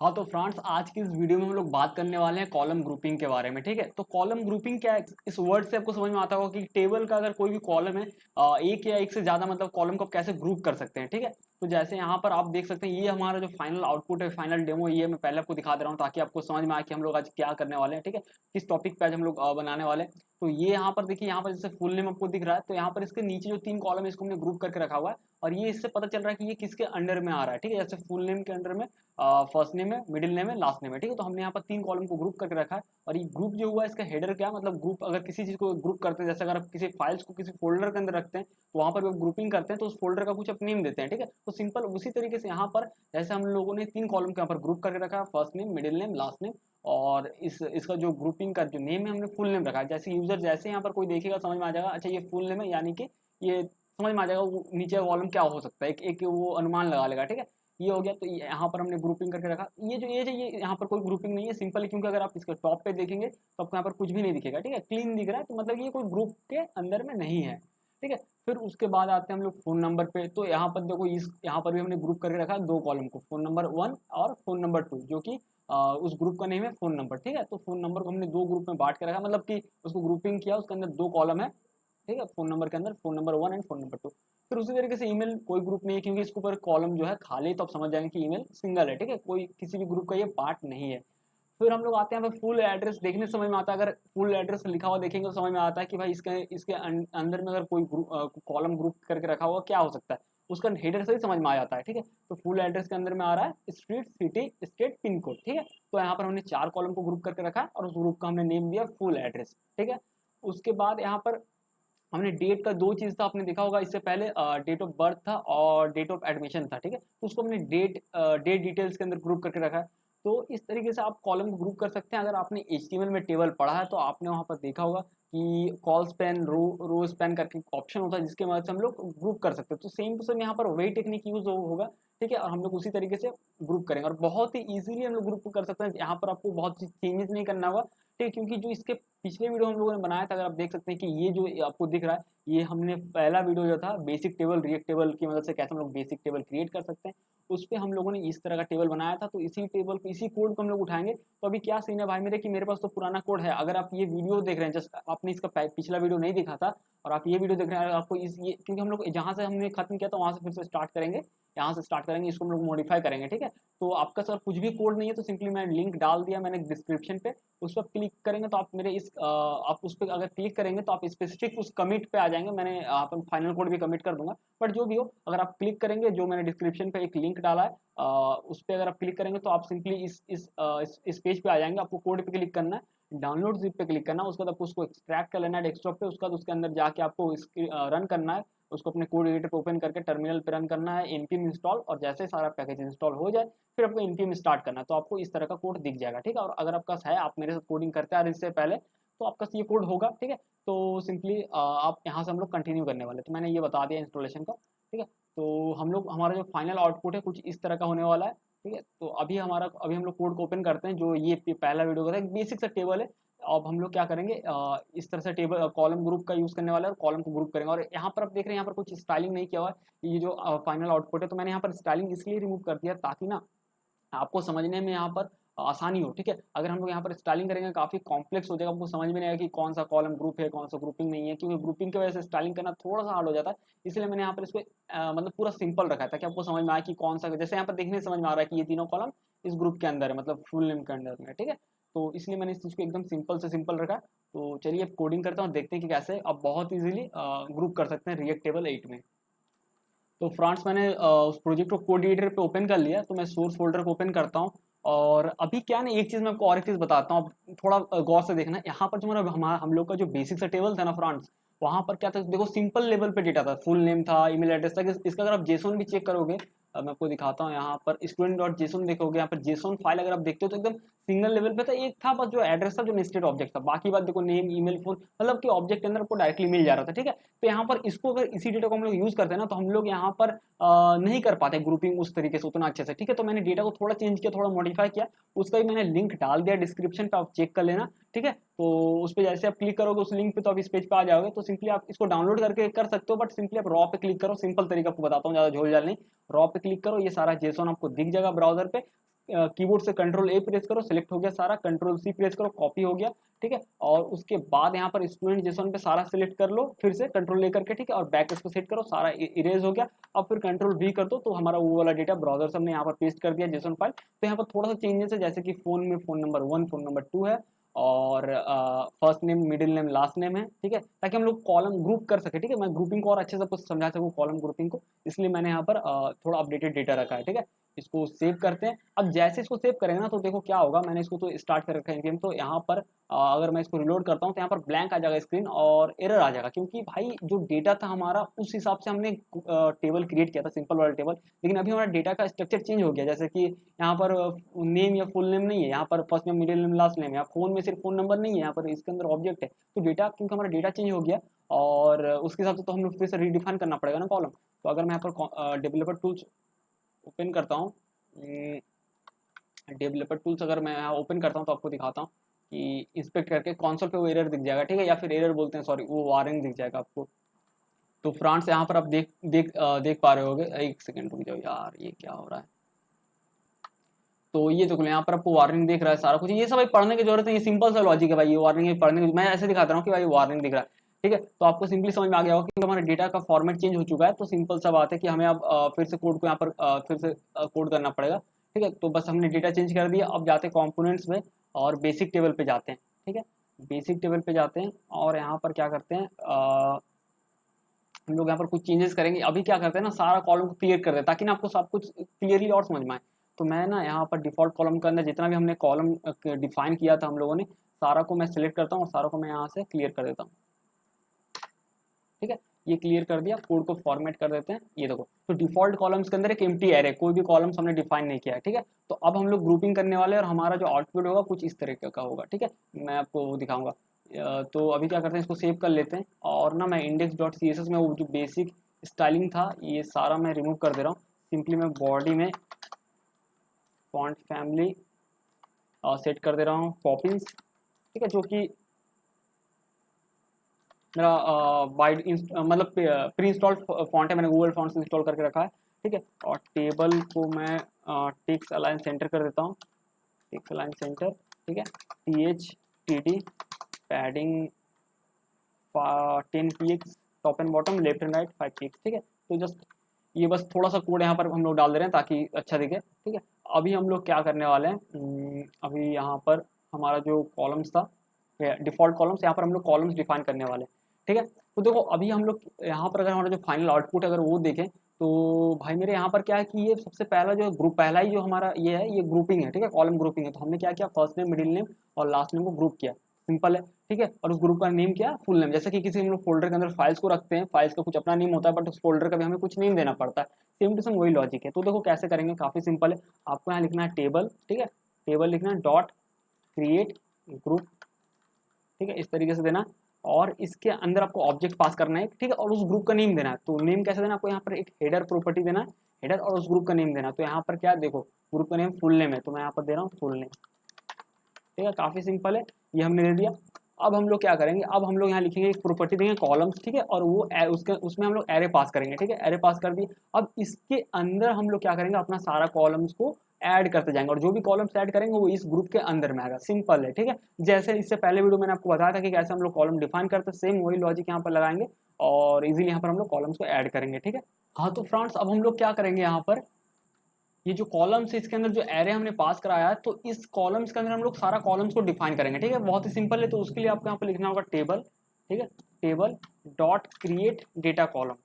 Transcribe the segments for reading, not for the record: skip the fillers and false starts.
हाँ तो फ्रेंड्स, आज की इस वीडियो में हम लोग बात करने वाले हैं कॉलम ग्रुपिंग के बारे में। ठीक है, तो कॉलम ग्रुपिंग क्या है, इस वर्ड से आपको समझ में आता होगा कि टेबल का अगर कोई भी कॉलम है, एक या एक से ज्यादा मतलब कॉलम को आप कैसे ग्रुप कर सकते हैं। ठीक है, तो जैसे यहाँ पर आप देख सकते हैं, ये हमारा जो फाइनल आउटपुट है, फाइनल डेमो, ये मैं पहले आपको दिखा दे रहा हूँ ताकि आपको समझ में आए कि हम लोग आज क्या करने वाले हैं। ठीक है, किस टॉपिक पे आज हम लोग बनाने वाले हैं। तो ये यहाँ पर देखिए, यहाँ पर जैसे फुल नेम आपको दिख रहा है, तो यहाँ पर इसके नीचे जो 3 कॉलम है इसको हमने ग्रुप करके रखा हुआ है, और ये इससे पता चल रहा है कि ये किसके अंडर में आ रहा है। ठीक है, जैसे फुल नेम के अंडर में फर्स्ट नेम है, मिडिल नेम है, लास्ट नेम है। ठीक है, तो हमने यहाँ पर 3 कॉलम को ग्रुप करके रखा है। और ये ग्रुप जो हुआ है, इसका हेडर क्या मतलब, ग्रुप अगर किसी चीज को ग्रुप करते हैं, जैसे अगर आप किसी फाइल्स को किसी फोल्डर के अंदर रखते हैं तो वहां पर भी ग्रुपिंग करते हैं, तो उस फोल्डर का कुछ आप नेम देते हैं। ठीक है, तो सिंपल उसी तरीके से यहाँ पर जैसे हम लोगों ने 3 कॉलम के यहाँ पर ग्रुप करके रखा है, first name, middle name, last name. और इसका जो ग्रुपिंग का जो नेम है, हमने फुल नेम रखा है। जैसे यूजर जैसे यहाँ पर कोई देखेगा समझ में आ जाएगा, अच्छा ये फुल नेम है, यानी कि ये समझ में आ जाएगा वो नीचे कॉलम क्या हो सकता है, एक वो अनुमान लगा लेगा। ठीक है, ये हो गया। तो यहाँ पर हमने ग्रुपिंग करके रखा। ये यहाँ पर कोई ग्रुपिंग नहीं है, सिंपल है, क्योंकि अगर आप इसके टॉप पे देखेंगे तो आपको यहाँ पर कुछ भी नहीं दिखेगा। ठीक है, क्लीन दिख रहा है, तो मतलब ये कोई ग्रुप के अंदर में नहीं है। ठीक है, फिर उसके बाद आते हैं हम लोग फोन नंबर पे। तो यहाँ पर देखो, इस यहाँ पर भी हमने ग्रुप करके रखा है 2 कॉलम को, फोन नंबर 1 और फोन नंबर 2, जो कि उस ग्रुप का नेम है फोन नंबर। ठीक है, तो फोन नंबर को हमने 2 ग्रुप में बांट के रखा, मतलब कि उसको ग्रुपिंग किया, उसके अंदर 2 कॉलम है। ठीक है, फोन नंबर के अंदर phone number 1 and phone number 2। फिर उसी तरीके से ईमेल, कोई ग्रुप नहीं है क्योंकि इसके ऊपर कॉलम जो है खाली, तो आप समझ जाएंगे कि ईमेल सिंगल है। ठीक है, कोई किसी भी ग्रुप का ये पार्ट नहीं है। फिर हम लोग आते हैं, फुल एड्रेस देखने से समझ में आता है। अगर फुल एड्रेस लिखा हुआ देखेंगे तो समझ में आता है कि भाई इसके इसके अंदर में अगर कोई कॉलम ग्रुप करके रखा हुआ क्या हो सकता है, उसका हेडर से ही समझ में आ जाता है। ठीक है, तो फुल एड्रेस के अंदर में आ रहा है street, city, state, pin code. ठीक है, तो यहाँ पर हमने 4 कॉलम को ग्रुप करके रखा और उस ग्रुप का हमने नेम दिया फुल एड्रेस। ठीक है, उसके बाद यहाँ पर हमने डेट का 2 चीज था, आपने देखा होगा इससे पहले, डेट ऑफ बर्थ था और डेट ऑफ एडमिशन था। ठीक है, तो उसको हमने डेट डिटेल्स के अंदर ग्रुप करके रखा है। तो इस तरीके से आप कॉलम को ग्रुप कर सकते हैं। अगर आपने HTML में टेबल पढ़ा है तो आपने वहां पर देखा होगा कि कॉल स्पैन, रो स्पैन करके ऑप्शन होता है, जिसके मदद से हम लोग ग्रुप कर सकते हैं। तो सेम टू सेम यहाँ पर वही टेक्निक यूज होगा। ठीक है, और हम लोग उसी तरीके से ग्रुप करेंगे और बहुत ही इजीली हम लोग ग्रुप कर सकते हैं। यहाँ पर आपको बहुत सी चेंजेस नहीं करना होगा। ठीक है, क्योंकि जो इसके पिछले वीडियो हम लोगों ने बनाया था, अगर आप देख सकते हैं कि ये जो आपको दिख रहा है, ये हमने पहला वीडियो जो था बेसिक टेबल, रिएक्ट टेबल की मदद से कैसे हम लोग बेसिक टेबल क्रिएट कर सकते हैं, उस पर हम लोगों ने इस तरह का टेबल बनाया था। तो इसी टेबल को, इसी कोड को हम लोग उठाएंगे। तो अभी क्या सीन है भाई मेरे, कि मेरे पास तो पुराना कोड है। अगर आप ये वीडियो देख रहे हैं, जस्ट आपने इसका पिछला वीडियो नहीं देखा था और आप ये वीडियो देख रहे हैं, आपको ये क्योंकि हम लोग जहाँ से हमने खत्म किया था वहाँ से फिर से स्टार्ट करेंगे, यहाँ से स्टार्ट करेंगे, इसको हम लोग मॉडिफाई करेंगे। ठीक है, तो आपका सर कुछ भी कोड नहीं है तो सिंपली मैं लिंक डाल दिया मैंने डिस्क्रिप्शन पे, उस पर क्लिक करेंगे तो आप मेरे आप उस पर अगर क्लिक करेंगे तो आप स्पेसिफिक उस कमिट पे आ जाएंगे। मैंने आप फाइनल कोड भी कमिट कर दूंगा, बट जो भी हो, अगर आप क्लिक करेंगे, जो मैंने डिस्क्रिप्शन पे एक लिंक डाला है, उस पर अगर आप क्लिक करेंगे तो आप सिंपली इस पेज पे आ जाएंगे। आपको कोड पे क्लिक करना है, डाउनलोड जिप पे क्लिक करना है, उसके बाद आपको उसको एक्सट्रैक्ट कर लेना है डेस्कटॉप पे। उसके बाद उसके अंदर जाके आपको रन करना है, उसको अपने कोड एडिटर पे ओपन करके टर्मिनल पे रन करना है npm इंस्टॉल, और जैसे सारा पैकेज इंस्टॉल हो जाए फिर आपको npm स्टार्ट करना है, तो आपको इस तरह का कोड दिख जाएगा। ठीक है, और अगर आपका है, आप मेरे साथ कोडिंग करते आ रहे इससे पहले, तो आपका ये कोड होगा। ठीक है, तो सिंपली आप यहाँ से हम लोग कंटिन्यू करने वाले, तो मैंने ये बता दिया इंस्टॉलेशन का। ठीक है, तो हम लोग, हमारा जो फाइनल आउटपुट है कुछ इस तरह का होने वाला है। ठीक है, तो अभी हम लोग कोड को ओपन करते हैं। जो ये पहला वीडियो का था, एक बेसिक सा टेबल है। अब हम लोग क्या करेंगे, इस तरह से टेबल कॉलम ग्रुप का यूज करने वाला है और कॉलम को ग्रुप करेंगे। और यहाँ पर आप देख रहे हैं, यहाँ पर कुछ स्टाइलिंग नहीं किया हुआ है। ये जो फाइनल आउटपुट है, तो मैंने यहाँ पर स्टाइलिंग इसलिए रिमूव कर दिया ताकि ना आपको समझने में यहाँ पर आसानी हो। ठीक है, अगर हम लोग यहाँ पर स्टाइलिंग करेंगे काफी कॉम्प्लेक्स हो जाएगा, आपको समझ में नहीं आएगा कि कौन सा कॉलम ग्रुप है, कौन सा ग्रुपिंग नहीं है, क्योंकि ग्रुपिंग की वजह से स्टाइलिंग करना थोड़ा सा हार्ड हो जाता है। इसलिए मैंने यहाँ पर इसको मतलब पूरा सिंपल रखा है ताकि आपको समझ में आए कि कौन सा, जैसे यहाँ पर देखने से समझ में आ रहा है कि ये तीनों कॉलम इस ग्रुप के अंदर है, मतलब फुल नेम के अंदर में। ठीक है, तो इसलिए मैंने इस चीज को एकदम सिंपल से सिंपल रखा। तो चलिए अब कोडिंग करता हूँ, देखते हैं कि कैसे अब बहुत इजीली ग्रुप कर सकते हैं रिएक्ट टेबल 8 में। तो फ्रेंड्स, मैंने उस प्रोजेक्ट को कोड एडिटर पे ओपन कर लिया, तो मैं सोर्स फोल्डर को ओपन करता हूँ। और अभी क्या ना, एक चीज मैं आपको और एक चीज बताता हूँ, अब थोड़ा गौर से देखना। यहाँ पर जो मेरा हम लोग का जो बेसिक सा टेबल था ना फ्रेंड्स, वहां पर क्या था, देखो सिंपल लेवल पे डेटा था, फुल नेम था, ईमेल एड्रेस था। इसका अगर आप जेसोन भी चेक करोगे, मैं आपको दिखाता हूँ, यहाँ पर स्टूडेंट डॉट जेसोन देखोगे, यहाँ पर जेसोन फाइल अगर आप देखते हो तो एकदम सिंगल लेवल पे था। एक था बस जो एड्रेस था, जो नेस्टेड ऑब्जेक्ट था, बाकी बात देखो नेम, ईमेल, फोन, मतलब कि ऑब्जेक्ट के अंदर आपको डायरेक्टली मिल जा रहा था। ठीक है, तो यहाँ पर इसको अगर इसी डेटा को हम लोग यूज करते हैं ना, तो हम लोग यहाँ पर नहीं कर पाते ग्रुपिंग उस तरीके से उतना अच्छे से। ठीक है, तो मैंने डेटा को थोड़ा चेंज किया, थोड़ा मॉडिफाई किया, उसका भी मैंने लिंक डाल दिया डिस्क्रिप्शन पे, आप चेक कर लेना। ठीक है, तो उस पर जैसे आप क्लिक करोगे उस लिंक पे, तो आप इस पेज पे आ जाओगे। तो सिंपली आप इसको डाउनलोड करके कर सकते हो, बट सिंपली आप रॉ पे क्लिक करो, सिंपल तरीका आपको बताता हूँ, ज्यादा झोल झाल नहीं। रॉ पे क्लिक करो, ये सारा जेसोन आपको दिख जाएगा ब्राउजर पे। कीबोर्ड से कंट्रोल ए प्रेस करो, सिलेक्ट हो गया सारा, कंट्रोल सी प्रेस करो, कॉपी हो गया, ठीक है। और उसके बाद यहाँ पर स्टूडेंट जेसन पे सारा सिलेक्ट कर लो, फिर से कंट्रोल लेकर के, ठीक है, और बैक इसको सेट करो, सारा इरेज हो गया। अब फिर कंट्रोल वी कर दो तो हमारा वो वाला डेटा ब्राउजर से हमने यहाँ पर पेस्ट कर दिया जेसन फाइल। तो यहाँ पर थोड़ा सा चेंजेस है, जैसे कि फोन में फोन नंबर 1 फोन नंबर 2 है, और first name middle name last name है, ठीक है, ताकि हम लोग कॉलम ग्रुप कर सके, ठीक है। मैं ग्रुपिंग को और अच्छे से कुछ समझा सकूँ कॉलम ग्रुपिंग को, इसलिए मैंने यहाँ पर थोड़ा अपडेटेड डेटा रखा है, ठीक है। इसको सेव करते हैं। अब जैसे इसको सेव करेंगे ना तो देखो क्या होगा, मैंने इसको तो स्टार्ट कर रखा है गेम, तो यहाँ पर अगर मैं इसको रिलोड करता हूँ तो यहाँ पर ब्लैंक आ जाएगा स्क्रीन और एरर आ जाएगा, क्योंकि भाई जो डेटा था हमारा उस हिसाब से हमने टेबल क्रिएट किया था, सिंपल वाला टेबल, लेकिन अभी हमारा डेटा का स्ट्रक्चर चेंज हो गया। जैसे कि यहाँ पर नेम या फुल नेम नहीं है, यहाँ पर first name middle name last name, यहाँ फोन में सिर्फ फोन नंबर नहीं है, यहाँ पर इसके अंदर ऑब्जेक्ट है। तो डेटा, क्योंकि हमारा डेटा चेंज हो गया और उसके हिसाब से तो हम लोग फिर से रीडिफाइन करना पड़ेगा ना कॉलम। तो अगर मैं यहाँ पर डेवलपर टूल्स ओपन करता हूँ, डेवलपर टूल्स अगर मैं यहाँ ओपन करता हूँ तो आपको दिखाता हूँ कि इंस्पेक्ट करके कंसोल पे वो एरर दिख जाएगा, ठीक है, या फिर एरर बोलते हैं, सॉरी, वो वार्निंग दिख जाएगा आपको। तो फ्रांस यहाँ पर आप देख पा रहे होगे। एक सेकंड रुक जाओ यार, ये क्या हो रहा है। तो ये देखो यहाँ पर आपको वार्निंग दिख रहा है सारा कुछ, ये सब भाई पढ़ने की जरूरत है, ये सिंपल सा लॉजिक है भाई, ये वार्निंग पढ़ने की, मैं ऐसे दिखाता रहा हूँ कि भाई वार्निंग दिख रहा है, ठीक है। तो आपको सिंपली समझ में आ गया होगा कि हमारे डेटा का फॉर्मेट चेंज हो चुका है। तो सिंपल सा बात है कि हमें अब फिर से कोड को यहाँ पर फिर से कोड करना पड़ेगा, ठीक है। तो बस हमने डेटा चेंज कर दिया। अब जाते हैं कॉम्पोनेंट्स में और बेसिक टेबल पे जाते हैं, ठीक है। बेसिक टेबल पे जाते हैं और यहाँ पर क्या करते हैं, हम लोग यहाँ पर कुछ चेंजेस करेंगे। अभी क्या करते हैं ना, सारा कॉलम को क्लियर कर दें ताकि ना आपको सब कुछ क्लियरली और समझ में आए। तो मैं ना यहाँ पर डिफॉल्ट कॉलम के अंदर जितना भी हमने कॉलम डिफाइन किया था हम लोगों ने, सारा को मैं सिलेक्ट करता हूँ और सारा को मैं यहाँ से क्लियर कर देता हूँ, ठीक है। ये क्लियर कर दिया, कोड को फॉर्मेट कर देते हैं। ये देखो, तो डिफॉल्ट कॉलम्स के अंदर एक एम्प्टी एरे, कोई भी कॉलम्स हमने डिफाइन नहीं किया है, ठीक है। तो अब हम लोग ग्रुपिंग करने वाले हैं और हमारा जो आउटपुट होगा कुछ इस तरीके का होगा, ठीक है। मैं आपको वो दिखाऊंगा। तो अभी क्या करते हैं, इसको सेव कर लेते हैं और ना मैं index.css में वो जो बेसिक स्टाइलिंग था ये सारा मैं रिमूव कर दे रहा हूँ। सिंपली मैं बॉडी में फॉन्ट फैमिली सेट कर दे रहा हूँ पॉपिंस, ठीक है, जो कि मेरा मतलब प्री इंस्टॉल्ड फॉन्ट है, मैंने गूगल फॉन्ट से इंस्टॉल करके रखा है, ठीक है। और टेबल को मैं टेक्स्ट अलाइन सेंटर कर देता हूँ, टेक्स्ट अलाइन सेंटर, ठीक है। THTD padding 10 px, top and bottom, left and right 5 px, ठीक है। तो जस्ट ये बस थोड़ा सा कोड यहाँ पर हम लोग डाल दे रहे हैं ताकि अच्छा दिखे, ठीक है। अभी हम लोग क्या करने वाले हैं, अभी यहाँ पर हमारा जो कॉलम्स था, डिफॉल्ट कॉलम्स, यहाँ पर हम लोग कॉलम्स डिफाइन करने वाले हैं, ठीक है। तो देखो अभी हम लोग यहाँ पर अगर हमारा जो फाइनल आउटपुट अगर वो देखें तो भाई मेरे यहाँ पर क्या है कि ये सबसे पहला जो ग्रुप, पहला ही जो हमारा ये है, ये ग्रुपिंग है, ठीक है, कॉलम ग्रुपिंग है। तो हमने क्या किया, फर्स्ट नेम मिडिल नेम और लास्ट नेम को ग्रुप किया, सिंपल है, ठीक है। और उस ग्रुप का नेम क्या है, फुल नेम। जैसे कि किसी हम लोग फोल्डर के अंदर फाइल्स को रखते हैं, फाइल्स का कुछ अपना नेम होता है, बट उस फोल्डर का भी हमें कुछ नेम देना पड़ता है। सेम टू सेम वही लॉजिक है। तो देखो कैसे करेंगे, काफी सिंपल है। आपको यहाँ लिखना है टेबल, ठीक है, टेबल लिखना है डॉट क्रिएट ग्रुप, ठीक है, इस तरीके से देना। और इसके अंदर आपको ऑब्जेक्ट पास करना है, ठीक है, और उस ग्रुप का नेम देना है। तो नेम कैसे देना, आपको यहाँ पर एक हेडर प्रॉपर्टी देना है, हेडर, और उस ग्रुप का नेम देना। तो यहाँ पर क्या देखो, ग्रुप का नेम फुल नेम है, तो मैं यहाँ पर दे रहा हूँ फुल नेम, ठीक है, काफी सिंपल है। ये हमने दे दिया। अब हम लोग क्या करेंगे, अब हम लोग यहाँ लिखेंगे एक प्रॉपर्टी देंगे कॉलम्स, ठीक है, और वो उसमें हम लोग एरे पास करेंगे, ठीक है, एरे पास कर दिए। अब इसके अंदर हम लोग क्या करेंगे, अपना सारा कॉलम्स को ऐड करते जाएंगे, और जो भी कॉलम्स ऐड करेंगे वो इस ग्रुप के अंदर में आएगा, सिंपल है, ठीक है। जैसे इससे पहले वीडियो मैंने आपको बताया था कि कैसे हम लोग कॉलम डिफाइन करते हैं, सेम वही लॉजिक यहाँ पर लगाएंगे और इजीली यहाँ पर हम लोग कॉलम्स को ऐड करेंगे, ठीक है। हाँ तो फ्रेंड्स, अब हम लोग क्या करेंगे, यहाँ पर ये जो कॉलम्स है इसके अंदर जो एरे हमने पास कराया है, तो इस कॉलम्स के अंदर हम लोग सारा कॉलम्स को डिफाइन करेंगे, ठीक है, बहुत ही सिंपल है। तो उसके लिए आपको यहाँ पर लिखना होगा टेबल, ठीक है, table dot create data column,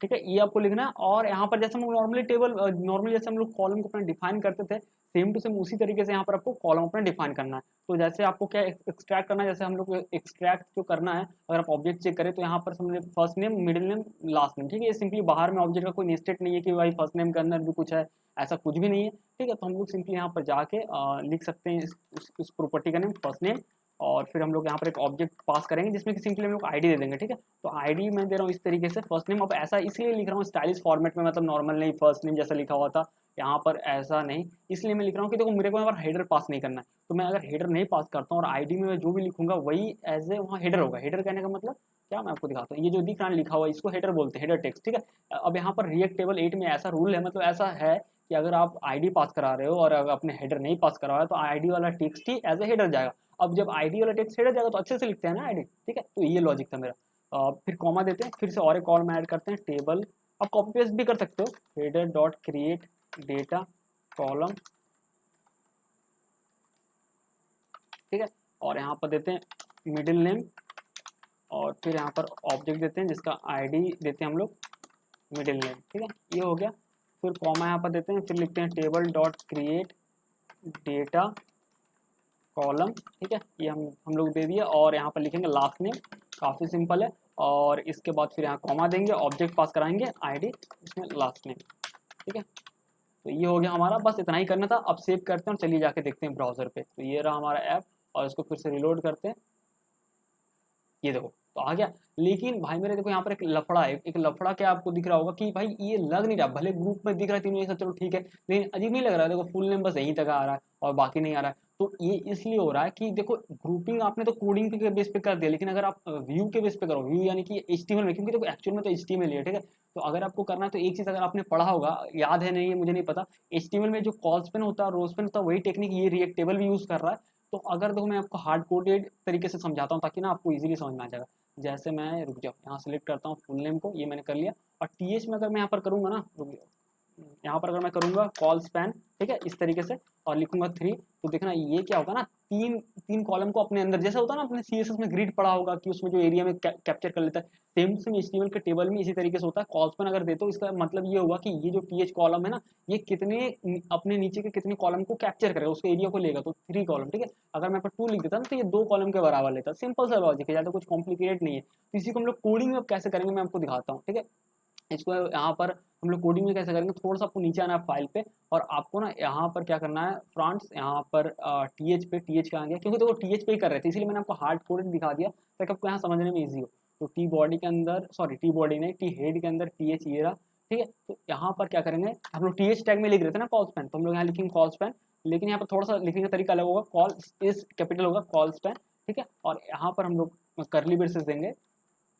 ठीक है, ये आपको लिखना है। और यहाँ पर जैसे हम लोग नॉर्मली जैसे हम लोग कॉलम को अपना डिफाइन करते थे, सेम टू सेम उसी तरीके से यहाँ पर आपको कॉलम अपना डिफाइन करना है। तो जैसे आपको क्या एक्सट्रैक्ट करना है, जैसे हम लोग एक्सट्रैक्ट जो करना है, अगर आप ऑब्जेक्ट चेक करें तो यहाँ पर समझे first name middle name last name, ठीक है, ये सिंपली बाहर में ऑब्जेक्ट का कोई नेस्टेड नहीं है कि भाई फर्स्ट नेम के अंदर भी कुछ है, ऐसा कुछ भी नहीं है, ठीक है। तो हम लोग सिंपली यहाँ पर जाके लिख सकते हैं इस प्रॉपर्टी का नेम फर्स्ट नेम, और फिर हम लोग यहाँ पर एक ऑब्जेक्ट पास करेंगे जिसमें कि सिंपली हम लोग आईडी दे देंगे, ठीक है। तो आईडी मैं दे रहा हूँ इस तरीके से फर्स्ट नेम। अब ऐसा इसलिए लिख रहा हूँ स्टाइलिश फॉर्मेट में, मतलब नॉर्मल नहीं, फर्स्ट नेम जैसा लिखा हुआ था यहाँ पर ऐसा नहीं, इसलिए मैं लिख रहा हूँ कि देखो मेरे को यहाँ पर हेडर पास नहीं करना है। तो मैं अगर हेडर नहीं पास करता हूँ और आईडी में मैं जो भी लिखूंगा वही एज ए वहाँ हेडर होगा। हेडर कहने का मतलब क्या, मैं आपको दिखाता हूँ। ये जो दिख रहा है लिखा हुआ इसको हेडर बोलते हैं, हेडर टेक्स्ट, ठीक है। अब यहाँ पर रिएक्ट टेबल 8 में ऐसा रूल है, मतलब ऐसा है कि अगर आप आईडी पास करा रहे हो और अगर आपने हेडर नहीं पास करा है तो आईडी वाला टेक्स्ट ही एज ए हेडर जाएगा। अब जब आईडी वाला टेक्स्ट हेडर जाएगा तो अच्छे से लिखते हैं ना आईडी, ठीक है। तो ये लॉजिक था मेरा। फिर कॉमा देते हैं, फिर से और एक कॉलम ऐड करते हैं टेबल। आप कॉपी पेस्ट भी कर सकते हो, header dot create data column, ठीक है। और यहाँ पर देते हैं मिडिल नेम, और फिर यहाँ पर ऑब्जेक्ट देते हैं जिसका आईडी देते हैं हम लोग मिडिल नेम, ठीक है। ये हो गया। फिर कॉमा यहाँ पर देते हैं, फिर लिखते हैं table dot create data column, ठीक है। ये हम लोग दे दिया, और यहाँ पर लिखेंगे लास्ट नेम, काफ़ी सिंपल है। और इसके बाद फिर यहाँ कॉमा देंगे, ऑब्जेक्ट पास कराएंगे आईडी, इसमें लास्ट नेम, ठीक है। तो ये हो गया हमारा, बस इतना ही करना था। अब सेव करते हैं और चलिए जाके देखते हैं ब्राउजर पे। तो ये रहा हमारा ऐप, और इसको फिर से रिलोड करते हैं। ये देखो तो आ गया। लेकिन भाई मेरे देखो यहाँ पर एक लफड़ा है। एक लफड़ा क्या आपको दिख रहा होगा कि भाई ये लग नहीं रहा, भले ग्रुप में दिख रहा है तीनों एक साथ, चलो ठीक है, लेकिन अजीब नहीं लग रहा है। देखो फुल नेम बस यहीं तक आ रहा है और बाकी नहीं आ रहा है। तो ये इसलिए हो रहा है कि देखो ग्रुपिंग आपने तो कोडिंग के बेस पे कर दिया, लेकिन अगर आप व्यू के बेस पे करो, व्यू यानी कि HTML में, क्योंकि देखो एक्चुअल में तो HTML है, ठीक है। तो अगर आपको करना है तो एक चीज़ अगर आपने पढ़ा होगा, याद है नहीं है मुझे नहीं पता, HTML में जो कॉल स्पेन होता है, रो स्पेन होता है, वही टेक्निक ये रिएक्ट टेबल भी यूज़ कर रहा है। तो अगर देखो मैं आपको हार्ड कोडेड तरीके से समझाता हूँ ताकि ना आपको इजीली समझ में आ जाएगा। जैसे मैं, रुक जाओ, यहाँ सेलेक्ट करता हूँ फुल नेम को, ये मैंने कर लिया। और TH में अगर मैं यहाँ पर करूँगा ना, रुक जाओ, यहाँ पर अगर मैं करूँगा कॉल स्पैन, ठीक है, इस तरीके से, और लिखूंगा 3, तो देखना ये क्या होगा ना, तीन तीन कॉलम को अपने अंदर, जैसा होता है ना अपने CSS में ग्रिड पढ़ा होगा कि उसमें जो एरिया में कैप्चर कर लेता है, सेम सेम HTML के टेबल में इसी तरीके से होता है। कॉल स्पैन अगर देते हो, इसका मतलब ये होगा कि ये जो TH कॉलम है ना, ये कितने अपने नीचे के कितने कॉलम को कैप्चर करेगा, उसके एरिया को लेगा, तो 3 कॉलम, ठीक है। अगर मैं पर 2 लिख देता ना तो ये 2 कॉलम के बराबर लेता। सिंपल सा लॉजिक है, ज़्यादा कुछ कॉम्प्लिकेटेड नहीं है। तो इसी को हम लोग कोडिंग में अब कैसे करेंगे मैं आपको दिखाता हूँ, ठीक है। इसको यहाँ पर हम लोग कोडिंग में कैसे करेंगे, थोड़ा सा आपको नीचे आना है फाइल पे, और आपको ना यहाँ पर क्या करना है फ्रंट्स, यहाँ पर TH पे, TH का आ गया क्योंकि देखो TH पे ही कर रहे थे, इसीलिए मैंने आपको हार्ड कोडेड दिखा दिया ताकि आपको यहाँ समझने में ईजी हो। तो टी बॉडी के अंदर, सॉरी टी बॉडी नहीं, टी हेड के अंदर TH ये रहा, ठीक है। तो यहाँ पर क्या करेंगे, हम लोग TH टैग में लिख रहे थे ना कॉल स्पैन, तो हम लोग यहाँ लिखेंगे कॉल स्पैन, लेकिन यहाँ पर थोड़ा सा लिखने का तरीका अलग होगा, कॉल इस कैपिटल होगा कॉल स्पैन, ठीक है। और यहाँ पर हम लोग करली ब्रेसेस देंगे,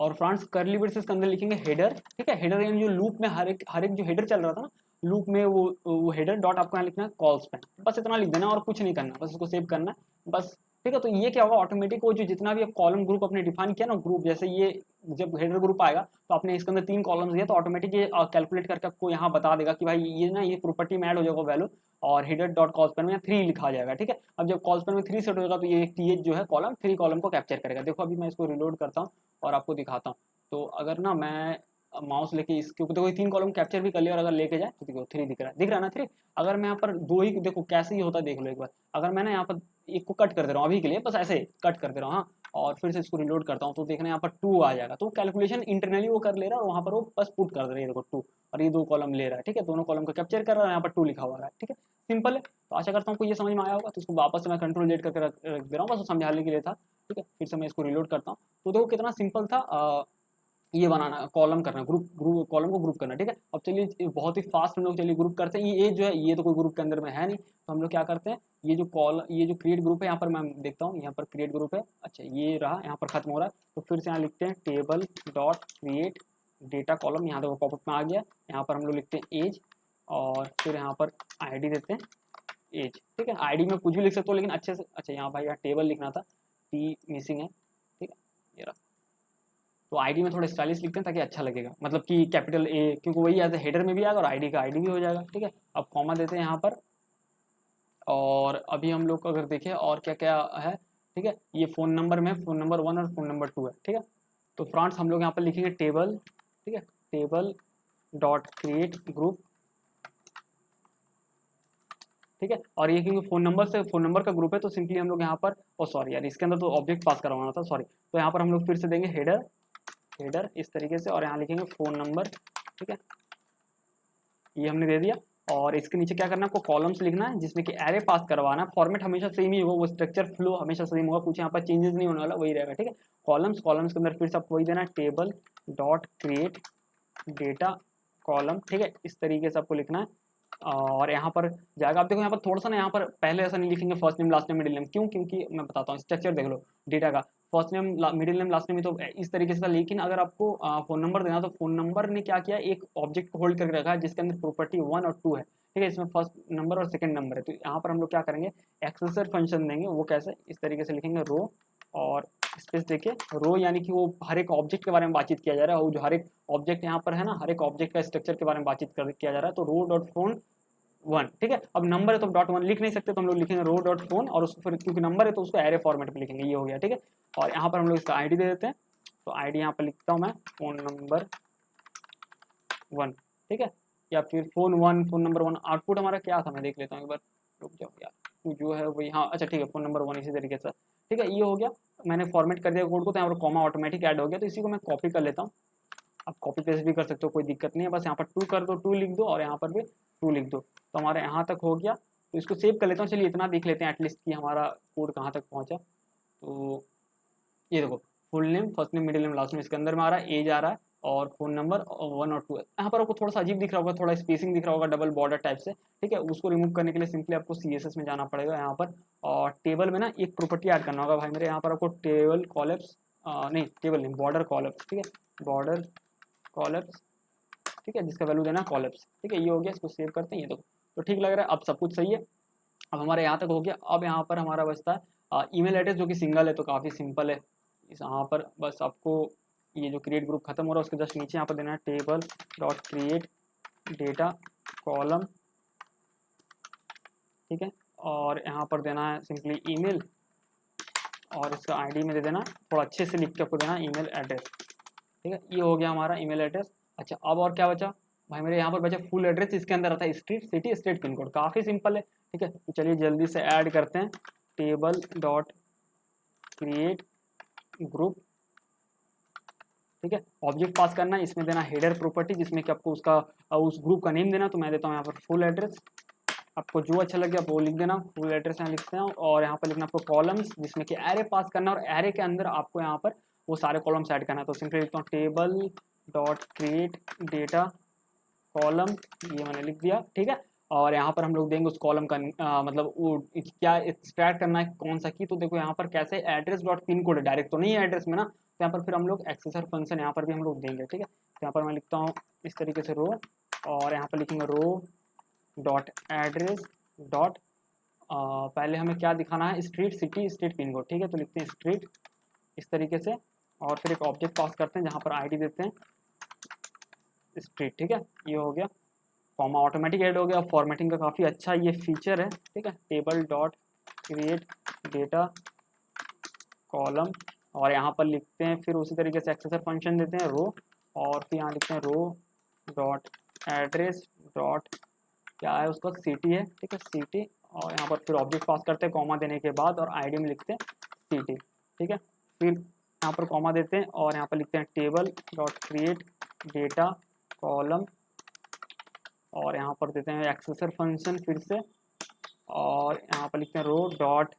और फ्रंट्स करली ब्रेसेस के अंदर लिखेंगे हेडर, ठीक है। हेडर यानी जो लूप में हर एक जो हेडर चल रहा था ना लूप में, वो हेडर डॉट आपको यहाँ लिखना है कॉल स्पैन, बस इतना लिख देना और कुछ नहीं करना, बस इसको सेव करना है बस, ठीक है। तो ये क्या होगा, ऑटोमेटिक वो जो जितना भी कॉलम ग्रुप अपने डिफाइन किया ना, ग्रुप जैसे ये जब हेडर ग्रुप आएगा तो आपने इसके अंदर 3 कॉलम्स दिया, तो ऑटोमेटिक ये कैलकुलेट करके आपको यहाँ बता देगा कि भाई ये ना ये प्रॉपर्टी में ऐड हो जाएगा वैल्यू, और हेडर डॉट कॉल स्पैन में 3 लिखा जाएगा, ठीक है। अब जब कॉल स्पैन में 3 सेट हो जाएगा तो ये TH जो है कॉलम 3 कॉलम को कैप्चर करेगा। देखो अभी मैं इसको रिलोड करता हूँ और आपको दिखाता हूँ। तो अगर ना मैं माउस लेके इसके ऊपर, देखो ये 3 कॉलम कैप्चर भी कर लिया, और अगर लेके जाए तो देखो 3 दिख रहा है ना 3। अगर मैं यहाँ पर 2 ही, देखो कैसे ही होता है देख लो एक बार। अगर मैं ना यहाँ पर एक को कट कर दे रहा हूँ अभी के लिए, बस ऐसे कट कर दे रहा हूँ, हाँ, और फिर से इसको रिलोड करता हूँ, तो देखना यहाँ पर 2 आ जाएगा। तो कैलकुलेशन इंटरनली वो कर ले रहा है, और वहाँ पर वो बस पुट कर दे रहा है, देखो 2, और ये 2 कॉलम ले रहा है, ठीक है। दोनों कॉलम को कैप्चर कर रहा है, यहाँ पर 2 लिखा हुआ है, ठीक है। सिंपल है। तो आशा करता हूँ आपको ये समझ में आया होगा। तो इसको वापस से मैं कंट्रोल Z करके रख दे रहा हूँ, बस समझाने के लिए था, ठीक है। फिर से मैं इसको रिलोड करता हूँ। तो देखो कितना सिंपल था ये बनाना, कॉलम करना, ग्रुप कॉलम को ग्रुप करना, ठीक है। अब चलिए बहुत ही फास्ट हम लोग चलिए ग्रुप करते हैं। ये जो है ये तो कोई ग्रुप के अंदर में है नहीं, तो हम लोग क्या करते हैं, ये जो क्रिएट ग्रुप है, यहाँ पर मैं देखता हूँ, यहाँ पर क्रिएट ग्रुप है, अच्छा ये रहा, यहाँ पर खत्म हो रहा है। तो फिर से यहाँ लिखते हैं table dot create data column, यहाँ देखो पॉपअप में आ गया। यहाँ पर हम लोग लिखते हैं एज, और फिर यहाँ पर ID देते हैं एज, ठीक है। ID में कुछ भी लिख सकते हो, लेकिन अच्छे से, अच्छा यहाँ भाई यहाँ टेबल लिखना था, T मिसिंग है, ठीक है, ये रहा। तो ID में थोड़ा स्टाइलिश लिखते हैं ताकि अच्छा लगेगा, मतलब कि कैपिटल A, क्योंकि वही एज ए हेडर में भी आएगा और ID का ID भी हो जाएगा, ठीक है। अब कॉमा देते हैं यहाँ पर, और अभी हम लोग अगर देखें और क्या क्या है, ठीक है। ये फ़ोन नंबर में फ़ोन नंबर 1 और फ़ोन नंबर 2 है, ठीक है। तो फ्रंट्स हम लोग यहाँ पर लिखेंगे टेबल, ठीक है, टेबल डॉट क्रिएट ग्रुप, ठीक है। और ये क्योंकि फ़ोन नंबर का ग्रुप है, तो सिंपली हम लोग यहाँ पर, ओ सॉरी यार, इसके अंदर तो ऑब्जेक्ट पास करवाना था, सॉरी। तो यहाँ पर हम लोग फिर से देंगे हेडर इस तरीके से, और यहाँ लिखेंगे फ़ोन नंबर, ठीक है, ये हमने दे दिया। और इसके नीचे क्या करना है, आपको कॉलम्स लिखना है जिसमें कि एरे पास करवाना है। फॉर्मेट हमेशा सेम ही होगा, वो स्ट्रक्चर फ्लो हमेशा सेम होगा, कुछ यहाँ पर चेंजेस नहीं होने वाला, वही रहेगा, ठीक है। कॉलम्स के अंदर फिर से आपको वही देना है, table dot create data column, ठीक है, इस तरीके से आपको लिखना है। और यहाँ पर जाएगा, आप देखो यहाँ पर थोड़ा सा ना, यहाँ पर पहले ऐसा नहीं लिखेंगे first name last name middle name, क्योंकि मैं बताता हूँ, स्ट्रक्चर देख लो डेटा का, first name middle name last name तो इस तरीके से था। लेकिन अगर आपको फ़ोन नंबर देना, तो फ़ोन नंबर ने क्या किया, एक ऑब्जेक्ट को होल्ड करके रखा है जिसके अंदर प्रॉपर्टी 1 और 2 है, ठीक है, इसमें फर्स्ट नंबर और सेकंड नंबर है। तो यहाँ पर हम लोग क्या करेंगे, एक्सेसर फंक्शन देंगे। वो कैसे, इस तरीके से लिखेंगे रो और स्पेस देके रो, यानी कि वो हर एक ऑब्जेक्ट के बारे में बातचीत किया जा रहा है, और जो हर एक ऑब्जेक्ट यहाँ पर है ना, हर एक ऑब्जेक्ट का स्ट्रक्चर के बारे में बातचीत किया जा रहा है। तो रो डॉट फोन 1, ठीक है। अब नंबर है तो डॉट 1 लिख नहीं सकते, तो हम लोग लिखेंगे रो डॉट फोन, और उसको फिर क्योंकि नंबर है तो उसको एरे फॉर्मेट में लिखेंगे, ये हो गया, ठीक है। और यहाँ पर हम लोग इसका आईडी दे देते हैं। तो आईडी यहाँ पर लिखता हूँ मैं फोन नंबर 1, ठीक है, या फिर फोन नंबर 1। आउटपुट हमारा क्या था, मैं देख लेता हूँ एक बार, रुक जाओ यार, तो जो है वही, हाँ अच्छा ठीक है, फोन नंबर 1 इसी तरीके से, ठीक है। ये हो गया, मैंने फॉर्मेट कर दिया कोड को, तो यहाँ पर कॉमा ऑटोमेटिक ऐड हो गया। तो इसी को मैं कॉपी कर लेता हूँ। आप कॉपी पेस्ट भी कर सकते हो, कोई दिक्कत नहीं है, बस यहाँ पर 2 कर दो, 2 लिख दो, और यहाँ पर भी 2 लिख दो। तो हमारे यहाँ तक हो गया। तो इसको सेव कर लेता हूँ। चलिए इतना देख लेते हैं एटलीस्ट कि हमारा कोड कहाँ तक पहुँचा। तो ये देखो, full name, first name, middle name, last name इसके अंदर में आ रहा है, एज आ रहा है, और फोन नंबर 1 और 2 है। यहाँ पर आपको थोड़ा सा अजीब दिख रहा होगा, थोड़ा स्पेसिंग दिख रहा होगा डबल बॉर्डर टाइप से, ठीक है। उसको रिमूव करने के लिए सिंपली आपको CSS में जाना पड़ेगा यहाँ पर, और टेबल में ना एक प्रॉपर्टी ऐड करना होगा भाई मेरे। यहाँ पर आपको टेबल कॉलप्स, नहीं टेबल नहीं, बॉर्डर कॉलप्स, ठीक है, बॉर्डर कॉलप्स, ठीक है, जिसका वैल्यू देना कॉलप्स, ठीक है। ये हो गया, इसको सेव करते हैं। ये तो ठीक लग रहा है, अब सब कुछ सही है। अब हमारे यहाँ तक हो गया। अब यहाँ पर हमारा बचता है ईमेल एड्रेस, जो कि सिंगल है, तो काफ़ी सिंपल है। इस यहाँ पर बस आपको ये जो क्रिएट ग्रुप खत्म हो रहा है उसके जस्ट नीचे यहाँ पर देना है table dot create data column, ठीक है। और यहाँ पर देना है सिंपली ईमेल, और इसका आईडी में दे देना, थोड़ा अच्छे से लिख के आपको देना ईमेल एड्रेस, ठीक है। ये हो गया हमारा ईमेल एड्रेस। अच्छा, अब और क्या बचा भाई मेरे, यहाँ पर बचा फुल एड्रेस। इसके अंदर आता है street, city, state, pin code. काफ़ी सिंपल है, ठीक है। तो चलिए जल्दी से ऐड करते हैं, टेबल डॉट क्रिएट ग्रुप, ठीक है। ऑब्जेक्ट पास करना है, इसमें देना हेडर प्रॉपर्टी, जिसमें कि आपको उसका उस ग्रुप का नेम देना। तो मैं देता हूँ यहाँ पर फुल एड्रेस, आपको जो अच्छा लगे आप वो लिख देना। फुल एड्रेस यहाँ लिखते हैं, और यहाँ पर लिखना आपको कॉलम्स, जिसमें कि एरे पास करना, और एरे के अंदर आपको यहाँ पर वो सारे कॉलम्स ऐड करना है। तो सिंपली लिखता हूँ table dot create data column, ये मैंने लिख दिया, ठीक है। और यहाँ पर हम लोग देंगे उस कॉलम का मतलब वो क्या एक्सट्रैक्ट करना है, कौन सा की। तो देखो यहाँ पर कैसे, एड्रेस डॉट पिन कोड है, डायरेक्ट तो नहीं है एड्रेस में ना, तो यहाँ पर फिर हम लोग एक्सेसर फंक्शन यहाँ पर भी हम लोग देंगे, ठीक है। तो यहाँ पर मैं लिखता हूँ इस तरीके से रो, और यहाँ पर लिखेंगे रो डॉट एड्रेस डॉट, पहले हमें क्या दिखाना है, street, city, state, pin code, ठीक है। तो लिखते हैं स्ट्रीट इस तरीके से, और फिर एक ऑब्जेक्ट पास करते हैं जहाँ पर आईडी देते हैं स्ट्रीट, ठीक है। ये हो गया, कॉमा ऑटोमेटिक ऐड हो गया। फॉर्मेटिंग का काफ़ी अच्छा ये फीचर है, ठीक है। Table dot create data column, और यहाँ पर लिखते हैं फिर उसी तरीके से एक्सेसर फंक्शन देते हैं रो, और फिर यहाँ लिखते हैं रो डॉट एड्रेस डॉट, क्या है उसका, सिटी है, ठीक है, सिटी। और यहाँ पर फिर ऑब्जेक्ट पास करते हैं कॉमा देने के बाद, और आईडी में लिखते हैं सिटी, ठीक है। फिर यहाँ पर कॉमा देते हैं, और यहाँ पर लिखते हैं table dot create data column, और यहाँ पर देते हैं एक्सेसर फंक्शन फिर से, और यहाँ पर लिखते हैं रो डॉट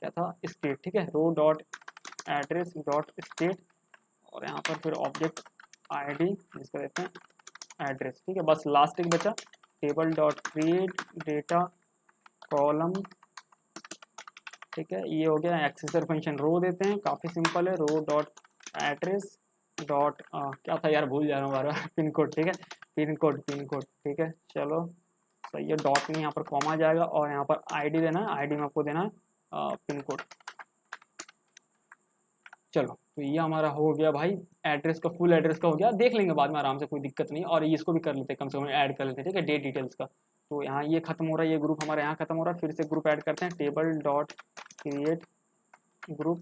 क्या था, स्टेट, ठीक है, रो डॉट एड्रेस डॉट स्टेट, और यहाँ पर फिर ऑब्जेक्ट आईडी जिसको देते हैं एड्रेस, ठीक है। बस लास्ट एक बचा, table dot create data column, ठीक है। ये हो गया, एक्सेसर फंक्शन रो देते हैं, काफ़ी सिंपल है, रो डॉट एड्रेस डॉट क्या था यार, भूल जा रहा हूँ बार बार, पिन कोड, ठीक है, पिन कोड, ठीक है। चलो सही है, डॉट नहीं, यहाँ पर कॉमा जाएगा, और यहाँ पर आईडी देना है, आईडी में आपको देना है पिन कोड। चलो, तो ये हमारा हो गया भाई, एड्रेस का, फुल एड्रेस का हो गया। देख लेंगे बाद में आराम से, कोई दिक्कत नहीं। और इसको भी कर लेते हैं, कम से कम ऐड कर लेते हैं, ठीक है, डेट डिटेल्स का। तो यहाँ ये खत्म हो रहा है, ये ग्रुप हमारा यहाँ खत्म हो रहा है। फिर से ग्रुप ऐड करते हैं, table dot create group,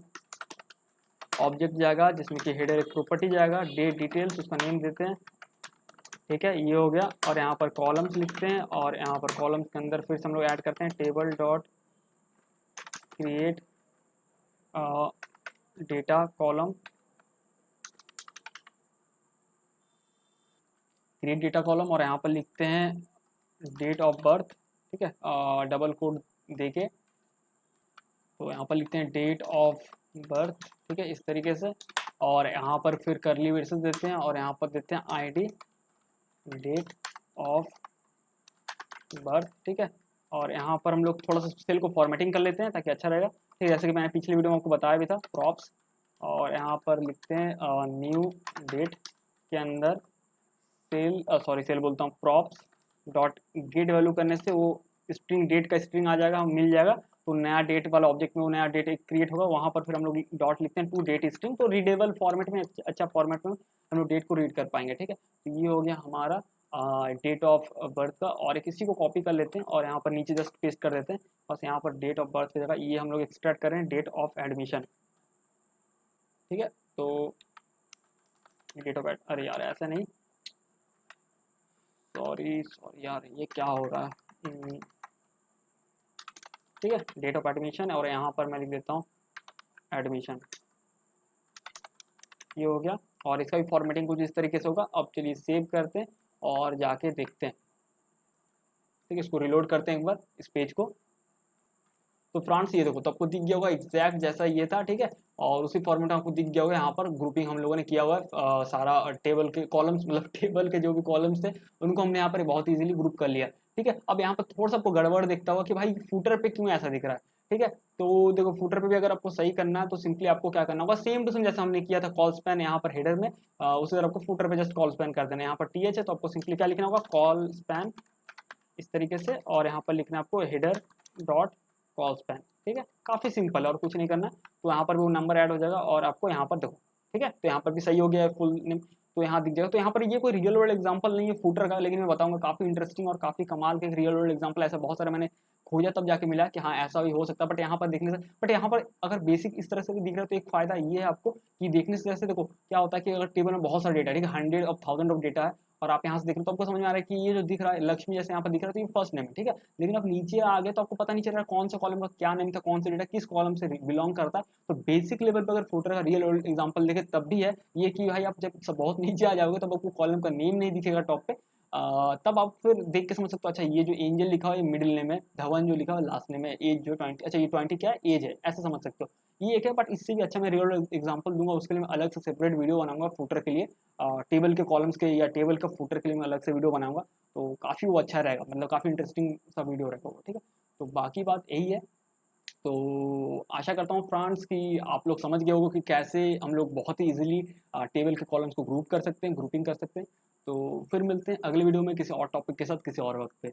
object जाएगा जिसमें कि हेडर एक प्रॉपर्टी जाएगा, डेट डिटेल्स उसका नेम देते हैं, ठीक है। ये हो गया, और यहाँ पर कॉलम्स लिखते हैं, और यहाँ पर कॉलम्स के अंदर फिर से हम लोग ऐड करते हैं table dot create data column, create data column, और यहाँ पर लिखते हैं डेट ऑफ बर्थ, ठीक है, डबल कोड देके। तो यहाँ पर लिखते हैं डेट ऑफ बर्थ, ठीक है, इस तरीके से। और यहाँ पर फिर करली ब्रेसेस देते हैं, और यहाँ पर देते हैं आईडी डेट ऑफ बर्थ, ठीक है। और यहाँ पर हम लोग थोड़ा सा सेल को फॉर्मेटिंग कर लेते हैं ताकि अच्छा रहेगा, ठीक है। जैसे कि मैंने पिछली वीडियो में आपको बताया भी था, प्रॉप्स, और यहाँ पर लिखते हैं न्यू डेट के अंदर सेल, सॉरी सेल बोलता हूँ, प्रॉप्स, डॉट गेट वैल्यू करने से वो स्ट्रिंग डेट का स्ट्रिंग आ जाएगा, मिल जाएगा। तो नया डेट वाला ऑब्जेक्ट में वो नया डेट एक क्रिएट होगा, वहाँ पर फिर हम लोग डॉट लिखते हैं टू डेट स्ट्रिंग, तो रीडेबल फॉर्मेट में, अच्छा फॉर्मेट में हम लोग डेट को रीड कर पाएंगे, ठीक है। तो ये हो गया हमारा डेट ऑफ बर्थ का, और एक इसी को कॉपी कर लेते हैं और यहाँ पर नीचे जस्ट पेस्ट कर देते हैं। बस यहाँ पर डेट ऑफ बर्थ की जगह ये हम लोग एक्सट्रैक्ट कर रहे हैं डेट ऑफ एडमिशन, ठीक है। तो डेट ऑफ अरे यार ऐसा नहीं, सॉरी सॉरी यार, ये क्या हो रहा है। ठीक है, डेट ऑफ एडमिशन, और यहाँ पर मैं लिख देता हूँ एडमिशन, ये हो गया। और इसका भी फॉर्मेटिंग कुछ इस तरीके से होगा। अब चलिए सेव करते हैं और जाके देखते हैं, ठीक है। इसको रिलोड करते हैं एक बार इस पेज को। तो फ्रेंड्स ये देखो, तो आपको दिख गया होगा एग्जैक्ट जैसा ये था, ठीक है। और उसी फॉर्मेट में आपको दिख गया होगा, यहाँ पर ग्रुपिंग हम लोगों ने किया हुआ है, सारा टेबल के कॉलम्स, मतलब टेबल के जो भी कॉलम्स थे उनको हमने यहाँ पर बहुत इजीली ग्रुप कर लिया, ठीक है। अब यहाँ पर थोड़ा सा आपको गड़बड़ दिखता होगा कि भाई फूटर पे क्यों ऐसा दिख रहा है, ठीक है। तो देखो फूटर पे भी अगर आपको सही करना है तो सिंपली आपको क्या करना होगा, सेम टू सेम जैसा हमने किया था कॉल स्पैन यहाँ पर हेडर में, उसी तरह आपको फूटर पे जस्ट कॉल स्पैन कर देना है। यहाँ पर टीएच है तो आपको सिंपली क्या लिखना होगा, कॉल स्पैन इस तरीके से, और यहाँ पर लिखना है आपको हेडर डॉट कॉल स्पैन, ठीक है। काफ़ी सिंपल है और कुछ नहीं करना। तो यहाँ पर भी वो नंबर ऐड हो जाएगा और आपको यहाँ पर देखो, ठीक है। तो यहाँ पर भी सही हो गया है फुल नेम, तो यहाँ दिख जाएगा। तो यहाँ पर ये कोई रियल वर्ल्ड एग्जांपल नहीं है फूटर का, लेकिन मैं बताऊंगा काफ़ी इंटरेस्टिंग और काफ़ी कमाल के रियल वर्ल्ड एग्जांपल, ऐसा बहुत सारे मैंने खोजा तब जाके मिला कि हाँ ऐसा भी हो सकता है। बट यहाँ पर देखने से, बट यहाँ पर अगर बेसिक इस तरह से भी दिख रहा है तो एक फ़ायदा ये है आपको कि देखने से, जैसे देखो क्या होता है कि अगर टेबल में बहुत सारा डेटा है, ठीक है, 100 ऑफ 1000 ऑफ डेटा है, और आप यहाँ से देख रहे हो तो आपको समझ में आ रहा है कि ये जो दिख रहा है लक्ष्मी जैसे यहाँ पर दिख रहा है तो ये फर्स्ट नेम है, ठीक है। लेकिन आप नीचे आ गए तो आपको पता नहीं चल रहा कौन सा कॉलम का क्या नेम था, कौन सा डेटा किस कॉलम से बिलोंग करता है। तो बेसिक लेवल पर अगर फुटर का रियल वर्ल्ड एग्जांपल देखें तब भी है ये कि भाई आप जब सब बहुत नीचे आ जाओगे तब आपको कॉलम का नेम नहीं दिखेगा टॉप पे, तब आप फिर देख के समझ सकते हो अच्छा ये जो एंजल लिखा हुआ है ये मिडिल नेम है, धवन जो लिखा हुआ है लास्ट नेम है, एज जो 20, अच्छा ये 20 क्या है, एज है, ऐसे समझ सकते हो। ये एक है, बट इससे भी अच्छा मैं रियल एग्जांपल दूंगा, उसके लिए मैं अलग से सेपरेट वीडियो बनाऊंगा फुटर के लिए, टेबल के कॉलम्स के या टेबल का फुटर के लिए मैं अलग से वीडियो बनाऊंगा। तो काफ़ी वो अच्छा रहेगा, मतलब काफ़ी इंटरेस्टिंग सा वीडियो रहेगा वो, ठीक है। तो बाकी बात यही है। तो आशा करता हूँ फ्रेंड्स कि आप लोग समझ गए होंगे कि कैसे हम लोग बहुत ही इजीली टेबल के कॉलम्स को ग्रुप कर सकते हैं, ग्रुपिंग कर सकते हैं। तो फिर मिलते हैं अगले वीडियो में किसी और टॉपिक के साथ किसी और वक्त पे।